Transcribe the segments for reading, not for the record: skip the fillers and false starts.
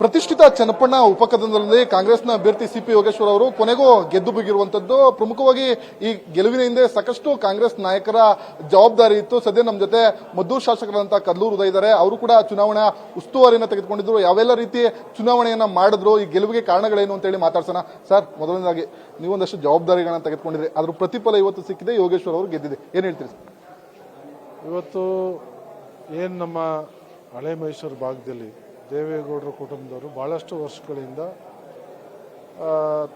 ಪ್ರತಿಷ್ಠಿತ ಚನ್ನಪಣ್ಣ ಉಪಕಥನದಲ್ಲಿ ಕಾಂಗ್ರೆಸ್ನ ಅಭ್ಯರ್ಥಿ ಸಿಪಿ ಯೋಗೇಶ್ವರ್ ಅವರು ಕೊನೆಗೂ ಗೆದ್ದು ಬಿಗಿರುವಂತದ್ದು. ಪ್ರಮುಖವಾಗಿ ಈ ಗೆಲುವಿನ ಹಿಂದೆ ಸಾಕಷ್ಟು ಕಾಂಗ್ರೆಸ್ ನಾಯಕರ ಜವಾಬ್ದಾರಿ ಇತ್ತು. ಸದ್ಯ ನಮ್ಮ ಜೊತೆ ಮದ್ದೂರು ಶಾಸಕರಾದಂತಹ ಕಲ್ಲೂರು ಉದಯ್ ಇದ್ದಾರೆ. ಅವರು ಕೂಡ ಚುನಾವಣಾ ಉಸ್ತುವಾರಿಯನ್ನು ತೆಗೆದುಕೊಂಡಿದ್ರು. ಯಾವೆಲ್ಲ ರೀತಿ ಚುನಾವಣೆಯನ್ನ ಮಾಡಿದ್ರು, ಈ ಗೆಲುವಿಗೆ ಕಾರಣಗಳೇನು ಅಂತ ಹೇಳಿ ಮಾತಾಡ್ಸೋಣ. ಸರ್, ಮೊದಲನೇದಾಗಿ ನೀವೊಂದಷ್ಟು ಜವಾಬ್ದಾರಿಗಳನ್ನ ತೆಗೆದುಕೊಂಡಿದ್ರೆ ಅದ್ರ ಪ್ರತಿಫಲ ಇವತ್ತು ಸಿಕ್ಕಿದೆ, ಯೋಗೇಶ್ವರ್ ಅವರು ಗೆದ್ದಿದೆ, ಏನ್ ಹೇಳ್ತೀರಿ ಸರ್? ಇವತ್ತು ಏನು ನಮ್ಮ ಹಳೆ ಮೈಸೂರು ಭಾಗದಲ್ಲಿ ದೇವೇಗೌಡರ ಕುಟುಂಬದವರು ಭಾಳಷ್ಟು ವರ್ಷಗಳಿಂದ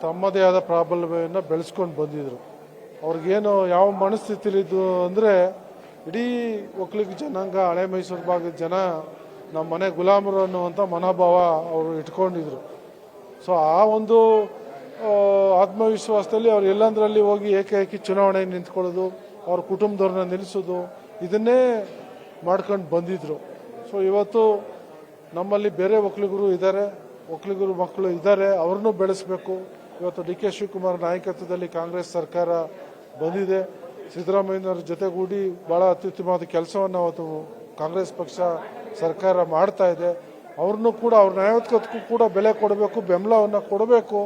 ತಮ್ಮದೇ ಆದ ಪ್ರಾಬಲ್ಯವನ್ನು ಬೆಳೆಸ್ಕೊಂಡು ಬಂದಿದ್ರು. ಅವ್ರಿಗೇನು ಯಾವ ಮನಸ್ಥಿತಿಲಿದ್ದು ಅಂದರೆ, ಇಡೀ ಒಕ್ಕಲಿಗ ಜನಾಂಗ ಹಳೆ ಮೈಸೂರು ಭಾಗದ ಜನ ನಮ್ಮ ಮನೆ ಗುಲಾಮರು ಅನ್ನುವಂಥ ಮನೋಭಾವ ಅವರು ಇಟ್ಕೊಂಡಿದ್ರು. ಸೊ ಆ ಒಂದು ಆತ್ಮವಿಶ್ವಾಸದಲ್ಲಿ ಅವ್ರು ಎಲ್ಲಂದ್ರಲ್ಲಿ ಹೋಗಿ ಏಕಾಏಕಿ ಚುನಾವಣೆಗೆ ನಿಂತ್ಕೊಳ್ಳೋದು, ಅವ್ರ ಕುಟುಂಬದವ್ರನ್ನ ನಿಲ್ಲಿಸೋದು, ಇದನ್ನೇ ಮಾಡ್ಕೊಂಡು ಬಂದಿದ್ರು. ಸೊ ಇವತ್ತು ನಮ್ಮಲ್ಲಿ ಬೇರೆ ಒಕ್ಕಲಿಗರು ಇದ್ದಾರೆ, ಒಕ್ಕಲಿಗರು ಮಕ್ಕಳು ಇದ್ದಾರೆ, ಅವ್ರನ್ನೂ ಬೆಳೆಸಬೇಕು. ಇವತ್ತು ಡಿ ಕೆ ಶಿವಕುಮಾರ್ ನಾಯಕತ್ವದಲ್ಲಿ ಕಾಂಗ್ರೆಸ್ ಸರ್ಕಾರ ಬಂದಿದೆ. ಸಿದ್ದರಾಮಯ್ಯನವ್ರ ಜೊತೆಗೂಡಿ ಭಾಳ ಅತ್ಯುತ್ತಮವಾದ ಕೆಲಸವನ್ನು ಅವತ್ತು ಕಾಂಗ್ರೆಸ್ ಪಕ್ಷ ಸರ್ಕಾರ ಮಾಡ್ತಾ ಇದೆ. ಅವ್ರನ್ನೂ ಕೂಡ ಅವ್ರ ನಾಯಕತ್ವಕ್ಕೂ ಕೂಡ ಬೆಲೆ ಕೊಡಬೇಕು, ಬೆಂಬಲವನ್ನು ಕೊಡಬೇಕು.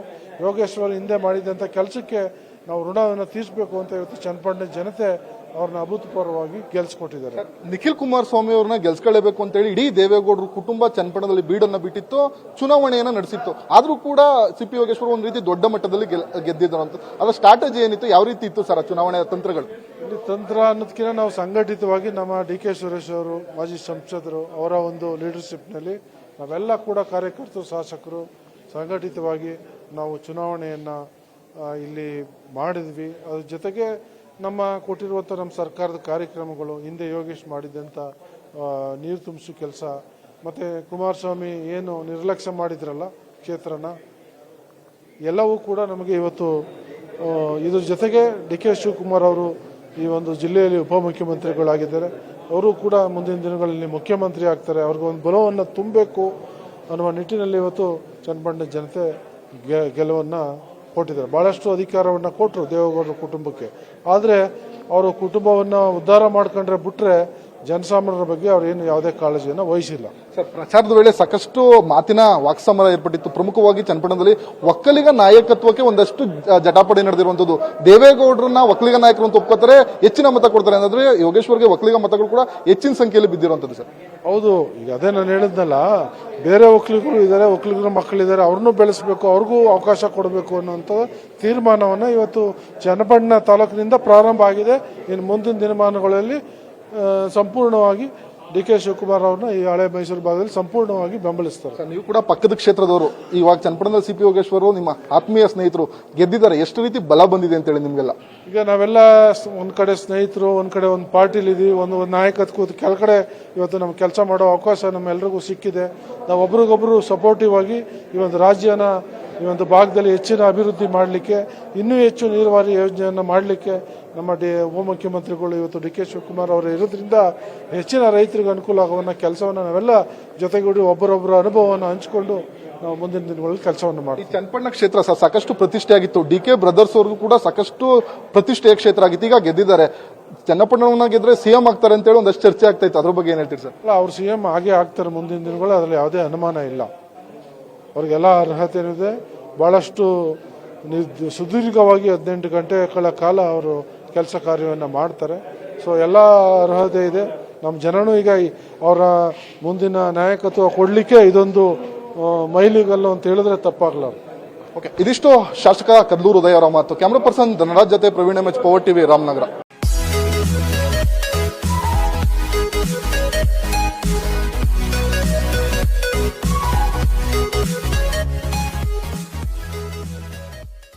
ಯೋಗೇಶ್ವರ್ ಹಿಂದೆ ಮಾಡಿದಂಥ ಕೆಲಸಕ್ಕೆ ನಾವು ಋಣವನ್ನು ತೀರಿಸಬೇಕು ಅಂತ ಇವತ್ತು ಚನ್ನಪಟ್ಟಣ ಜನತೆ ಅವ್ರನ್ನ ಅಭೂತಪೂರ್ವವಾಗಿ ಗೆಲ್ಸ್ಕೊಟ್ಟಿದ್ದಾರೆ. ನಿಖಿಲ್ ಕುಮಾರಸ್ವಾಮಿ ಅವ್ರನ್ನ ಗೆಲ್ಸ್ಕೊಳ್ಳೇಬೇಕು ಅಂತ ಹೇಳಿ ಇಡೀ ದೇವೇಗೌಡರು ಕುಟುಂಬ ಚನ್ನಪಟ್ಟಣದಲ್ಲಿ ಬೀಡನ್ನ ಬಿಟ್ಟಿತ್ತು, ಚುನಾವಣೆಯನ್ನ ನಡೆಸಿತ್ತು. ಆದ್ರೂ ಕೂಡ ಸಿಪಿ ಯೋಗೇಶ್ವರ್ ಒಂದು ರೀತಿ ದೊಡ್ಡ ಮಟ್ಟದಲ್ಲಿ ಗೆದ್ದಿದ್ರು ಅಂತ. ಅದರ ಸ್ಟ್ರಾಟಜಿ ಏನಿತ್ತು, ಯಾವ ರೀತಿ ಇತ್ತು ಸರ್ ಚುನಾವಣೆಯ ತಂತ್ರಗಳು? ಇಲ್ಲಿ ತಂತ್ರ ಅನ್ನೋದಕ್ಕಿಂತ ನಾವು ಸಂಘಟಿತವಾಗಿ ನಮ್ಮ ಡಿ ಕೆ ಸುರೇಶ್ ಅವರು, ಮಾಜಿ ಸಂಸದರು, ಅವರ ಒಂದು ಲೀಡರ್ಶಿಪ್ನಲ್ಲಿ ನಾವೆಲ್ಲ ಕೂಡ ಕಾರ್ಯಕರ್ತರು, ಶಾಸಕರು ಸಂಘಟಿತವಾಗಿ ನಾವು ಚುನಾವಣೆಯನ್ನು ಇಲ್ಲಿ ಮಾಡಿದ್ವಿ. ಅದ್ರ ಜೊತೆಗೆ ನಮ್ಮ ಕೊಟ್ಟಿರುವಂಥ ನಮ್ಮ ಸರ್ಕಾರದ ಕಾರ್ಯಕ್ರಮಗಳು, ಹಿಂದೆ ಯೋಗೇಶ್ ಮಾಡಿದಂಥ ನೀರು ತುಂಬಿಸೋ ಕೆಲಸ, ಮತ್ತು ಕುಮಾರಸ್ವಾಮಿ ಏನು ನಿರ್ಲಕ್ಷ್ಯ ಮಾಡಿದ್ರಲ್ಲ ಕ್ಷೇತ್ರನ, ಎಲ್ಲವೂ ಕೂಡ ನಮಗೆ ಇವತ್ತು ಇದ್ರ ಜೊತೆಗೆ ಡಿ ಕೆ ಶಿವಕುಮಾರ್ ಅವರು ಈ ಒಂದು ಜಿಲ್ಲೆಯಲ್ಲಿ ಉಪಮುಖ್ಯಮಂತ್ರಿಗಳಾಗಿದ್ದಾರೆ. ಅವರು ಕೂಡ ಮುಂದಿನ ದಿನಗಳಲ್ಲಿ ಮುಖ್ಯಮಂತ್ರಿ ಆಗ್ತಾರೆ. ಅವ್ರಿಗೊಂದು ಬಲವನ್ನು ತುಂಬಬೇಕು ಅನ್ನುವ ನಿಟ್ಟಿನಲ್ಲಿ ಇವತ್ತು ಚನ್ನಪಟ್ಟಣ ಜನತೆ ಗೆಲುವನ್ನು ಕೊಟ್ಟಿದ್ದಾರೆ. ಭಾಳಷ್ಟು ಅಧಿಕಾರವನ್ನು ಕೊಟ್ಟರು ದೇವೇಗೌಡರ ಕುಟುಂಬಕ್ಕೆ. ಆದರೆ ಅವರು ಕುಟುಂಬವನ್ನು ಉದ್ಧಾರ ಮಾಡ್ಕೊಂಡ್ರೆ ಬಿಟ್ರೆ ಜನಸಾಮಾನ್ಯರ ಬಗ್ಗೆ ಅವ್ರೇನು ಯಾವುದೇ ಕಾಳಜಿಯನ್ನು ವಹಿಸಿಲ್ಲ. ಸರ್, ಪ್ರಚಾರದ ವೇಳೆ ಸಾಕಷ್ಟು ಮಾತಿನ ವಾಕ್ಸಮರ ಏರ್ಪಟ್ಟಿತ್ತು. ಪ್ರಮುಖವಾಗಿ ಚನ್ನಪಟ್ಟಣದಲ್ಲಿ ಒಕ್ಕಲಿಗ ನಾಯಕತ್ವಕ್ಕೆ ಒಂದಷ್ಟು ಜಟಾಪಟಿ ನಡೆದಿರುವಂತದ್ದು. ದೇವೇಗೌಡರನ್ನ ಒಕ್ಕಲಿಗ ನಾಯಕರು ಅಂತ ಒಪ್ಕೋತಾರೆ, ಹೆಚ್ಚಿನ ಮತ ಕೊಡ್ತಾರೆ ಅಂದ್ರೆ ಯೋಗೇಶ್ವರ್ಗೆ ಒಕ್ಕಲಿಗ ಮತಗಳು ಕೂಡ ಹೆಚ್ಚಿನ ಸಂಖ್ಯೆಯಲ್ಲಿ ಬಿದ್ದಿರುವಂತದ್ದು. ಸರ್, ಹೌದು. ಈಗ ಅದೇ ನಾನು ಹೇಳಿದ್ನಲ್ಲ, ಬೇರೆ ಒಕ್ಕಲಿಗರು ಇದ್ದಾರೆ, ಒಕ್ಕಲಿಗರ ಮಕ್ಕಳಿದ್ದಾರೆ, ಅವ್ರನ್ನೂ ಬೆಳೆಸಬೇಕು, ಅವ್ರಿಗೂ ಅವಕಾಶ ಕೊಡಬೇಕು ಅನ್ನುವಂಥ ತೀರ್ಮಾನವನ್ನು ಇವತ್ತು ಚನ್ನಪಟ್ಟಣ ತಾಲೂಕಿನಿಂದ ಪ್ರಾರಂಭ ಆಗಿದೆ. ಇನ್ನು ಮುಂದಿನ ದಿನಮಾನಗಳಲ್ಲಿ ಸಂಪೂರ್ಣವಾಗಿ ಡಿ ಕೆ ಶಿವಕುಮಾರ್ ಅವ್ರನ್ನ ಈ ಹಳೆ ಮೈಸೂರು ಭಾಗದಲ್ಲಿ ಸಂಪೂರ್ಣವಾಗಿ ಬೆಂಬಲಿಸ್ತಾರೆ. ನೀವು ಕೂಡ ಪಕ್ಕದ ಕ್ಷೇತ್ರದವರು, ಇವಾಗ ಚನ್ನಪಟ್ಟಣದಲ್ಲಿ ಸಿಪಿ ಯೋಗೇಶ್ವರ್ ನಿಮ್ಮ ಆತ್ಮೀಯ ಸ್ನೇಹಿತರು ಗೆದ್ದಿದ್ದಾರೆ. ಎಷ್ಟು ರೀತಿ ಬಲ ಬಂದಿದೆ ಅಂತ ಹೇಳಿ ನಿಮ್ಗೆಲ್ಲ? ಈಗ ನಾವೆಲ್ಲ ಒಂದ್ ಕಡೆ ಸ್ನೇಹಿತರು, ಒಂದ್ ಕಡೆ ಒಂದು ಪಾರ್ಟಿಲಿ ಇದೀವಿ, ಒಂದು ನಾಯಕತ್ವ ಕೆಳಗಡೆ ಇವತ್ತು ನಮ್ಗೆ ಕೆಲಸ ಮಾಡೋ ಅವಕಾಶ ನಮ್ಮೆಲ್ಲರಿಗೂ ಸಿಕ್ಕಿದೆ. ನಾವು ಒಬ್ರಿಗೊಬ್ರು ಸಪೋರ್ಟಿವ್ ಆಗಿ ಈ ಒಂದು ರಾಜ್ಯನ, ಈ ಒಂದು ಭಾಗದಲ್ಲಿ ಹೆಚ್ಚಿನ ಅಭಿವೃದ್ಧಿ ಮಾಡಲಿಕ್ಕೆ, ಇನ್ನೂ ಹೆಚ್ಚು ನೀರಾವರಿ ಯೋಜನೆಯನ್ನು ಮಾಡಲಿಕ್ಕೆ ನಮ್ಮ ಉಪಮುಖ್ಯಮಂತ್ರಿಗಳು ಇವತ್ತು ಡಿ ಕೆ ಶಿವಕುಮಾರ್ ಅವರು ಇರೋದ್ರಿಂದ ಹೆಚ್ಚಿನ ರೈತರಿಗೆ ಅನುಕೂಲ ಆಗುವ ಕೆಲಸವನ್ನು ನಾವೆಲ್ಲ ಜೊತೆಗೂಡಿ ಒಬ್ಬರೊಬ್ಬರ ಅನುಭವವನ್ನು ಹಂಚಿಕೊಂಡು ನಾವು ಮುಂದಿನ ದಿನಗಳಲ್ಲಿ ಕೆಲಸವನ್ನು ಮಾಡ್ತೀವಿ. ಚನ್ನಪಟ್ಟಣ ಕ್ಷೇತ್ರ ಸಾಕಷ್ಟು ಪ್ರತಿಷ್ಠೆ ಆಗಿತ್ತು. ಡಿ ಕೆ ಬ್ರದರ್ಸ್ ಅವ್ರಿಗೂ ಕೂಡ ಸಾಕಷ್ಟು ಪ್ರತಿಷ್ಠೆಯ ಕ್ಷೇತ್ರ ಆಗಿತ್ತು. ಈಗ ಗೆದ್ದಿದ್ದಾರೆ. ಚನ್ನಪಟ್ಟಣವನ್ನ ಗೆದ್ರೆ ಸಿಎಂ ಆಗ್ತಾರೆ ಅಂತ ಹೇಳಿ ಒಂದಷ್ಟು ಚರ್ಚೆ ಆಗ್ತಾ ಇತ್ತು. ಅದ್ರ ಬಗ್ಗೆ ಏನ್ ಹೇಳ್ತೀರಿ ಸರ್? ಅಲ್ಲ, ಅವ್ರು ಸಿಎಂ ಆಗೇ ಆಗ್ತಾರೆ ಮುಂದಿನ ದಿನಗಳು, ಅದರಲ್ಲಿ ಯಾವುದೇ ಅನುಮಾನ ಇಲ್ಲ. ಅವ್ರಿಗೆಲ್ಲ ಅರ್ಹತೆ ಇದೆ. ಬಹಳಷ್ಟು ಸುದೀರ್ಘವಾಗಿ 18 ಗಂಟೆಗಳ ಕಾಲ ಅವರು ಕೆಲಸ ಕಾರ್ಯವನ್ನು ಮಾಡ್ತಾರೆ. ಸೊ ಎಲ್ಲ ಅರ್ಹತೆ ಇದೆ. ನಮ್ಮ ಜನನೂ ಈಗ ಅವರ ಮುಂದಿನ ನಾಯಕತ್ವ ಕೊಡಲಿಕ್ಕೆ ಇದೊಂದು ಮೈಲಿಗಲ್ಲು ಅಂತ ಹೇಳಿದ್ರೆ ತಪ್ಪಾಗಲಾರದು. ಓಕೆ, ಇದಿಷ್ಟು ಶಾಸಕ ಕಲ್ಲೂರು ಉದಯ್ ಅವರ ಮಾತು. ಕ್ಯಾಮರಾ ಪರ್ಸನ್ ಧನರಾಜ್ ಜೊತೆ Praveen M H power TV, Ramanagara.